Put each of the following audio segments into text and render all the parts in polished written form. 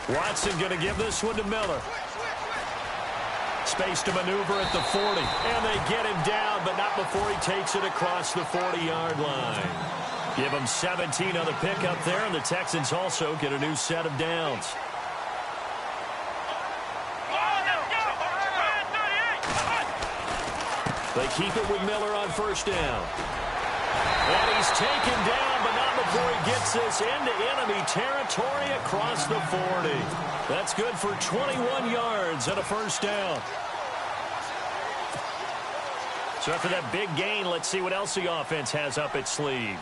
Watson going to give this one to Miller. Space to maneuver at the 40. And they get him down, but not before he takes it across the 40-yard line. Give him 17 on the pickup there, and the Texans also get a new set of downs. They keep it with Miller on first down. And he's taken down, but not before he gets this into enemy territory across the 40. That's good for 21 yards and a first down. So after that big gain, let's see what else the offense has up its sleeve.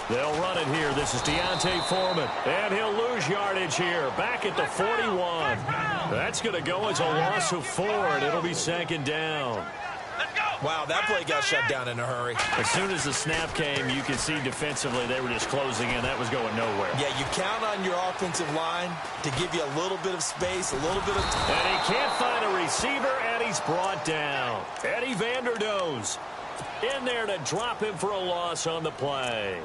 They'll run it here. This is D'Onta Foreman. And he'll lose yardage here. Back at the 41. That's going to go as a loss of 4, and it'll be second down. Wow, that play got shut down in a hurry. As soon as the snap came, you could see defensively they were just closing in. That was going nowhere. Yeah, you count on your offensive line to give you a little bit of space, a little bit of time. And he can't find a receiver, and he's brought down. Eddie Vanderdoes in there to drop him for a loss on the play.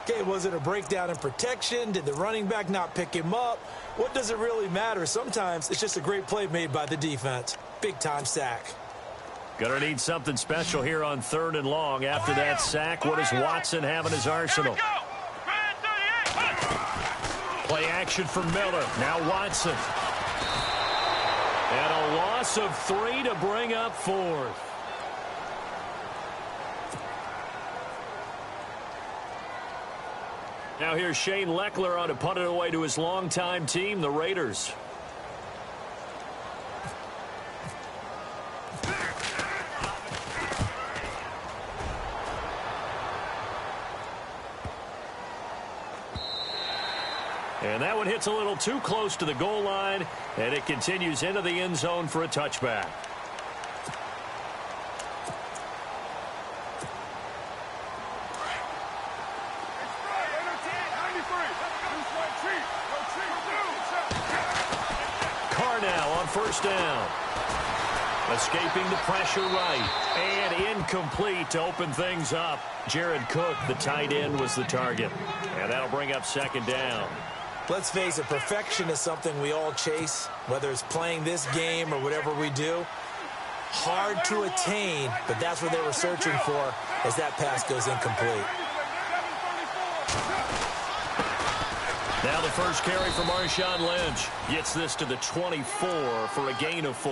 Okay, was it a breakdown in protection? Did the running back not pick him up? What does it really matter? Sometimes it's just a great play made by the defense. Big-time sack. Gonna need something special here on 3rd and long. After that sack, what does Watson have in his arsenal? Play action for Miller. Now Watson. And a loss of 3 to bring up 4th. Now here's Shane Leckler on to punt it away to his longtime team, the Raiders. And that one hits a little too close to the goal line, and it continues into the end zone for a touchback. First down. Escaping the pressure right. And incomplete to open things up. Jared Cook, the tight end, was the target. And that'll bring up second down. Let's face it, perfection is something we all chase, whether it's playing this game or whatever we do. Hard to attain, but that's what they were searching for as that pass goes incomplete. Now the first carry for Marshawn Lynch. Gets this to the 24 for a gain of 4.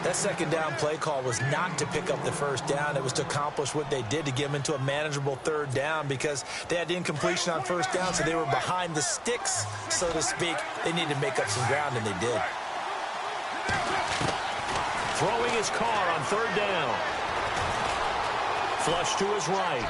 That second down play call was not to pick up the first down. It was to accomplish what they did to get them into a manageable 3rd down because they had incompletion on first down, so they were behind the sticks, so to speak. They needed to make up some ground, and they did. Throwing his car on 3rd down. Flush to his right.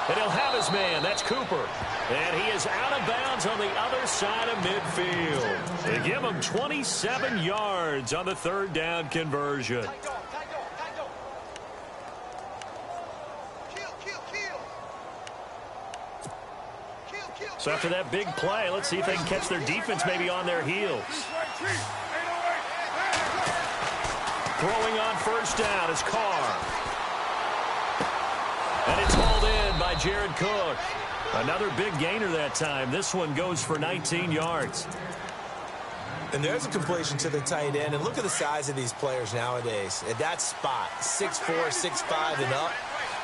And he'll have his man. That's Cooper. And he is out of bounds on the other side of midfield. They give him 27 yards on the 3rd down conversion. So after that big play, let's see if they can catch their defense maybe on their heels. Throwing on first down is Carr. And it's hauled in by Jared Cook. Another big gainer that time. This one goes for 19 yards. And there's a completion to the tight end. And look at the size of these players nowadays. At that spot, 6'4", 6'5", and up.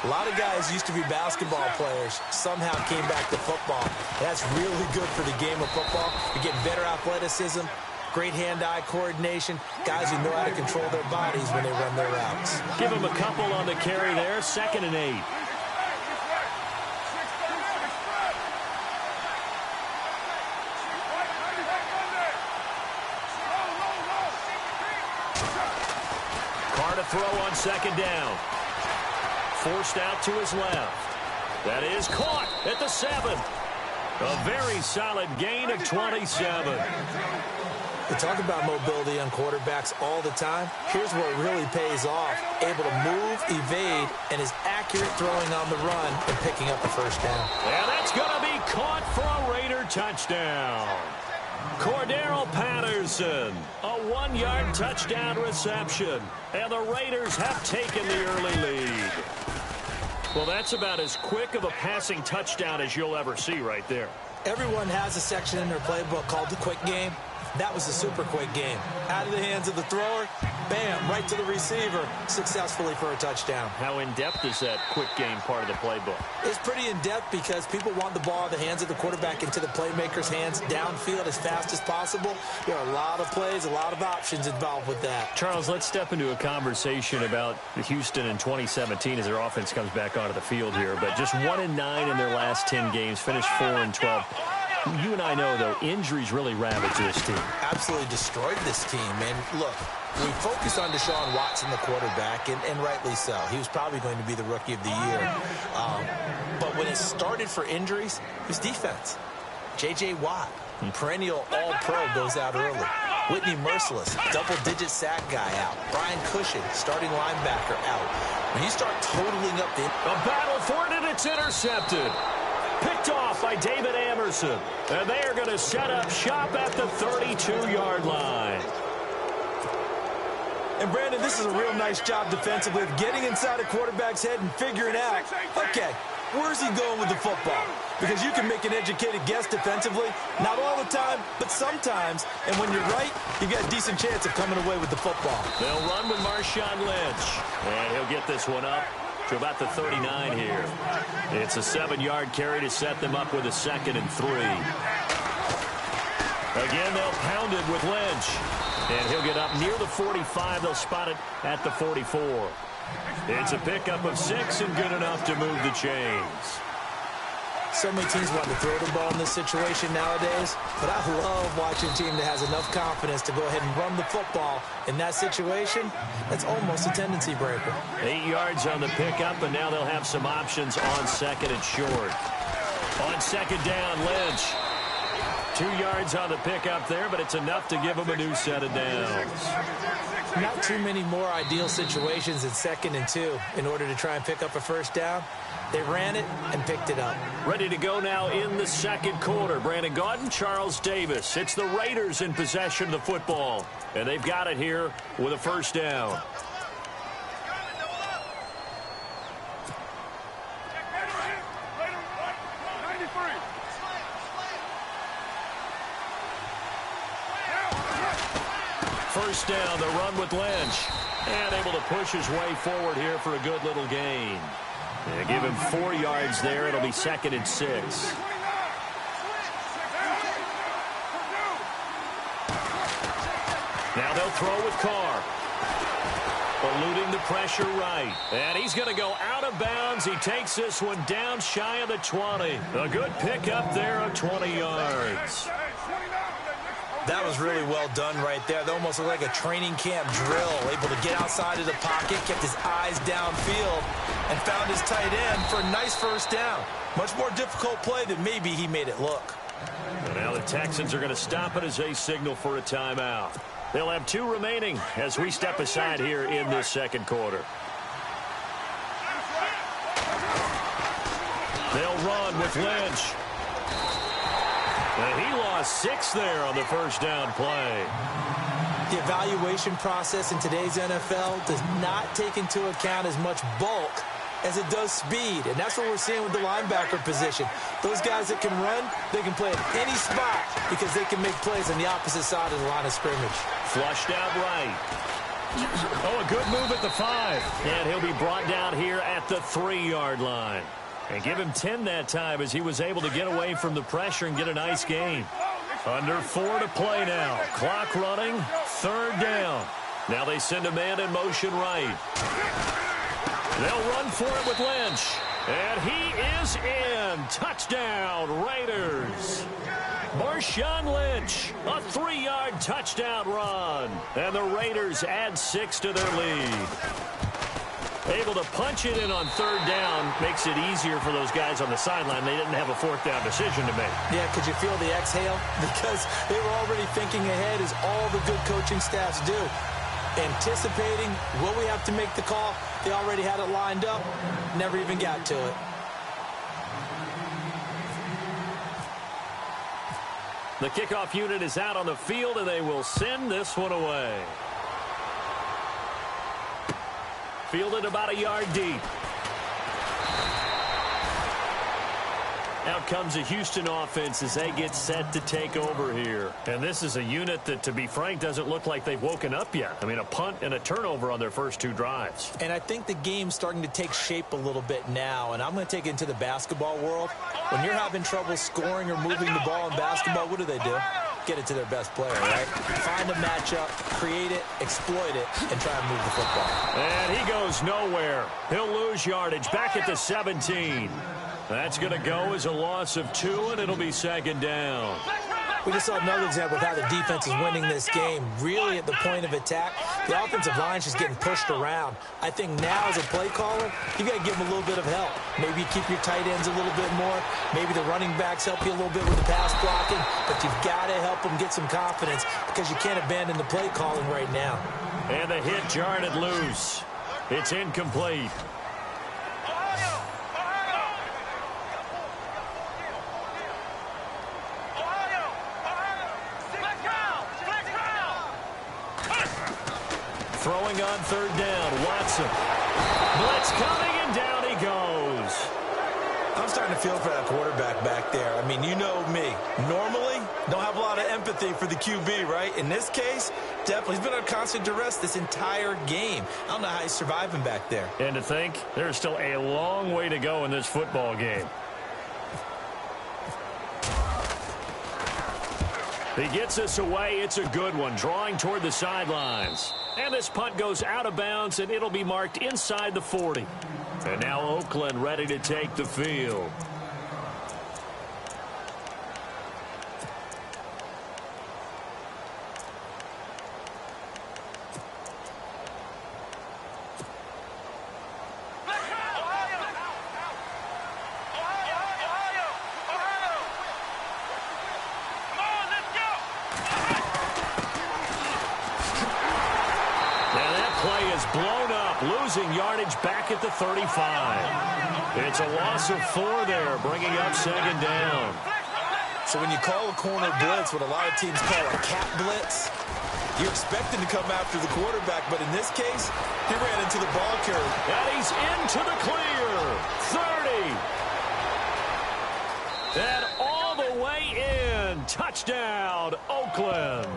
A lot of guys used to be basketball players. Somehow came back to football. That's really good for the game of football. You get better athleticism, great hand-eye coordination, guys who know how to control their bodies when they run their routes. Give them a couple on the carry there. 2nd and 8. Throw on 2nd down. Forced out to his left. That is caught at the 7. A very solid gain of 27. We talk about mobility on quarterbacks all the time. Here's where it really pays off. Able to move, evade, and is accurate throwing on the run and picking up the first down. And that's going to be caught for a Raider touchdown. Cordero Patterson, a 1-yard touchdown reception. And the Raiders have taken the early lead. Well, that's about as quick of a passing touchdown as you'll ever see right there. Everyone has a section in their playbook called the quick game. That was a super quick game. Out of the hands of the thrower, bam, right to the receiver, successfully for a touchdown. How in-depth is that quick game part of the playbook? It's pretty in-depth because people want the ball in the hands of the quarterback into the playmaker's hands downfield as fast as possible. There are a lot of plays, a lot of options involved with that. Charles, let's step into a conversation about Houston in 2017 as their offense comes back onto the field here. But just 1-9 in their last 10 games, finished 4-12. You and I know, though, injuries really ravaged this team. Absolutely destroyed this team. And look, we focus on Deshaun Watson, the quarterback, and rightly so. He was probably going to be the rookie of the year. But when it started for injuries, it was defense. J.J. Watt, perennial all-pro, goes out early. Whitney Merciless, double-digit sack guy out. Brian Cushing, starting linebacker, out. When you start totaling up the... A battle for it, and it's intercepted. Picked off by David Amerson. And they are going to set up shop at the 32-yard line. And, Brandon, this is a real nice job defensively of getting inside a quarterback's head and figuring out, okay, where's he going with the football? Because you can make an educated guess defensively, not all the time, but sometimes. And when you're right, you got a decent chance of coming away with the football. They'll run with Marshawn Lynch. And he'll get this one up to about the 39 here. It's a 7-yard carry to set them up with a 2nd and 3. Again, they'll pound it with Lynch. And he'll get up near the 45. They'll spot it at the 44. It's a pickup of 6 and good enough to move the chains. So many teams want to throw the ball in this situation nowadays, but I love watching a team that has enough confidence to go ahead and run the football in that situation. That's almost a tendency breaker. 8 yards on the pickup, and now they'll have some options on 2nd and short. On 2nd down, Lynch. 2 yards on the pickup there, but it's enough to give them a new set of downs. Not too many more ideal situations in 2nd and 2 in order to try and pick up a first down. They ran it and picked it up. Ready to go now in the 2nd quarter. Brandon Gaudin, Charles Davis. It's the Raiders in possession of the football. And they've got it here with a first down. First down, the run with Lynch. And able to push his way forward here for a good little gain. They give him 4 yards there. It'll be 2nd and 6. Now they'll throw with Carr. Eluding the pressure right. And he's going to go out of bounds. He takes this one down shy of the 20. A good pickup there of 20 yards. That was really well done right there. They almost looked like a training camp drill. Able to get outside of the pocket, kept his eyes downfield, and found his tight end for a nice first down. Much more difficult play than maybe he made it look. And now the Texans are going to stop it as they signal for a timeout. They'll have 2 remaining as we step aside here in this 2nd quarter. They'll run with Lynch. And he lost 6 there on the first down play. The evaluation process in today's NFL does not take into account as much bulk as it does speed. And that's what we're seeing with the linebacker position. Those guys that can run, they can play at any spot because they can make plays on the opposite side of the line of scrimmage. Flushed out right. Oh, a good move at the 5. And he'll be brought down here at the 3-yard line. And give him 10 that time as he was able to get away from the pressure and get a nice gain. Under 4 to play now. Clock running. 3rd down. Now they send a man in motion right. They'll run for it with Lynch. And he is in. Touchdown, Raiders. Marshawn Lynch, a 3-yard touchdown run. And the Raiders add 6 to their lead. Able to punch it in on 3rd down makes it easier for those guys on the sideline. They didn't have a 4th down decision to make. Yeah, could you feel the exhale? Because they were already thinking ahead, as all the good coaching staffs do. Anticipating, will we have to make the call? They already had it lined up, never even got to it. The kickoff unit is out on the field, and they will send this one away. Fielded about a yard deep. Out comes the Houston offense as they get set to take over here. And this is a unit that, to be frank, doesn't look like they've woken up yet. I mean, a punt and a turnover on their first 2 drives. And I think the game's starting to take shape a little bit now. And I'm going to take it into the basketball world. When you're having trouble scoring or moving the ball in basketball, what do? Get it to their best player, right? Find a matchup, create it, exploit it, and try and move the football. And he goes nowhere. He'll lose yardage back at the 17. That's going to go as a loss of 2, and it'll be 2nd down. We just saw another example of how the defense is winning this game. Really at the point of attack, the offensive line is just getting pushed around. I think now as a play caller, you got to give them a little bit of help. Maybe you keep your tight ends a little bit more. Maybe the running backs help you a little bit with the pass blocking. But you've got to help them get some confidence because you can't abandon the play calling right now. And the hit jarred it loose. It's incomplete. Throwing on 3rd down, Watson. Blitz coming, and down he goes. I'm starting to feel for that quarterback back there. I mean, you know me. Normally, don't have a lot of empathy for the QB, right? In this case, definitely. He's been under constant duress this entire game. I don't know how he's surviving back there. And to think, there's still a long way to go in this football game. He gets us away. It's a good one, drawing toward the sidelines. And this punt goes out of bounds, and it'll be marked inside the 40. And now Oakland ready to take the field. Blown up, losing yardage back at the 35. It's a loss of 4 there, bringing up 2nd down. So when you call a corner blitz, what a lot of teams call a cat blitz, you're expecting to come after the quarterback, but in this case, he ran into the ball carrier. And he's into the clear. 30. And all the way in. Touchdown, Oakland.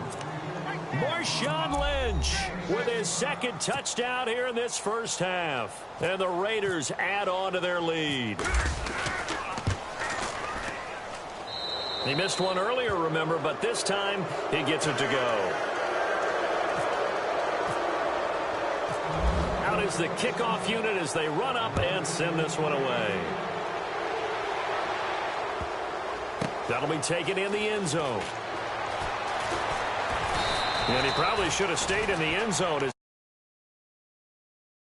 Marshawn Lynch with his 2nd touchdown here in this first half. And the Raiders add on to their lead. He missed one earlier, remember, but this time he gets it to go. Out is the kickoff unit as they run up and send this one away. That'll be taken in the end zone. And he probably should have stayed in the end zone.